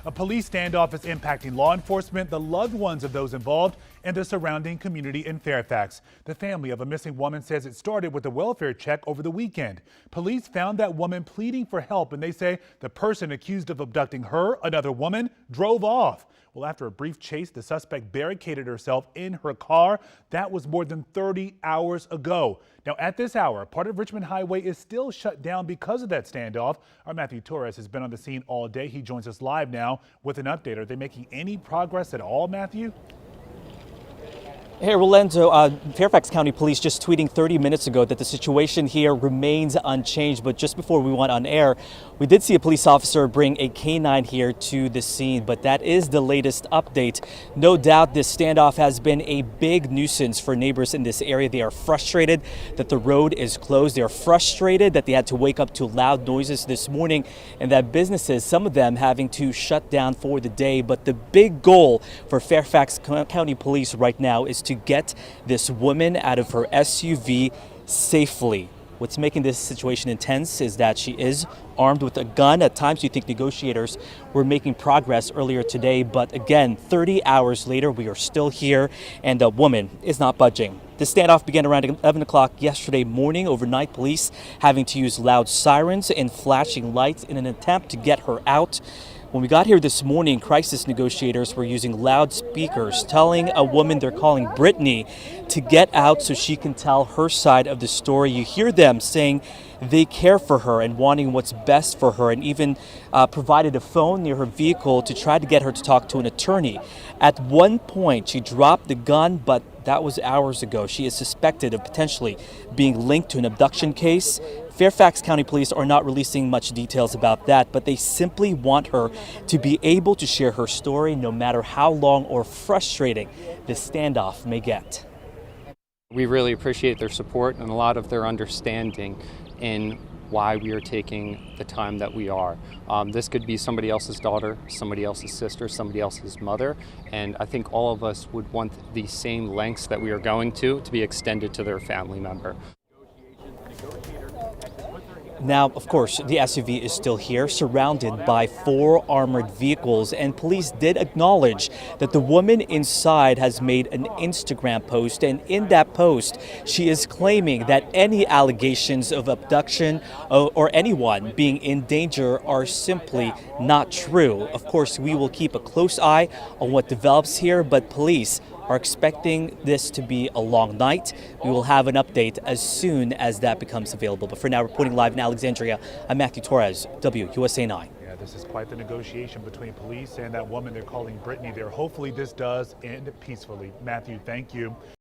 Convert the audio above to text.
A police standoff is impacting law enforcement, the loved ones of those involved, and the surrounding community in Fairfax. The family of a missing woman says it started with a welfare check over the weekend. Police found that woman pleading for help, and they say the person accused of abducting her, another woman, drove off. Well, after a brief chase, the suspect barricaded herself in her car. That was more than 30 hours ago. Now, at this hour, part of Richmond Highway is still shut down because of that standoff. Our Matthew Torres has been on the scene all day. He joins us live now with an update. Are they making any progress at all, Matthew? Hey, Rolando, Fairfax County Police just tweeting 30 minutes ago that the situation here remains unchanged. But just before we went on air, we did see a police officer bring a K9 here to the scene. But that is the latest update. No doubt this standoff has been a big nuisance for neighbors in this area. They are frustrated that the road is closed. They are frustrated that they had to wake up to loud noises this morning and that businesses, some of them having to shut down for the day. But the big goal for Fairfax County Police right now is to get this woman out of her SUV safely. What's making this situation intense is that she is armed with a gun. At times you think negotiators were making progress earlier today, but again, 30 hours later, we are still here and the woman is not budging. The standoff began around 11 o'clock yesterday morning. Overnight, police having to use loud sirens and flashing lights in an attempt to get her out. When we got here this morning, crisis negotiators were using loudspeakers, telling a woman they're calling Brittany to get out so she can tell her side of the story. You hear them saying they care for her and wanting what's best for her, and even provided a phone near her vehicle to try to get her to talk to an attorney. At one point, she dropped the gun, but that was hours ago. She is suspected of potentially being linked to an abduction case. Fairfax County Police are not releasing much details about that, but they simply want her to be able to share her story no matter how long or frustrating this standoff may get. We really appreciate their support and a lot of their understanding in why we are taking the time that we are. This could be somebody else's daughter, somebody else's sister, somebody else's mother, and I think all of us would want the same lengths that we are going to be extended to their family member. Now, of course, the SUV is still here, surrounded by 4 armored vehicles, and police did acknowledge that the woman inside has made an Instagram post, and in that post, she is claiming that any allegations of abduction or anyone being in danger are simply not true. Of course, we will keep a close eye on what develops here, but police are expecting this to be a long night. We will have an update as soon as that becomes available. But for now, reporting live in Alexandria, I'm Matthew Torres, WUSA 9. Yeah, this is quite the negotiation between police and that woman they're calling Brittany there. Hopefully this does end peacefully. Matthew, thank you.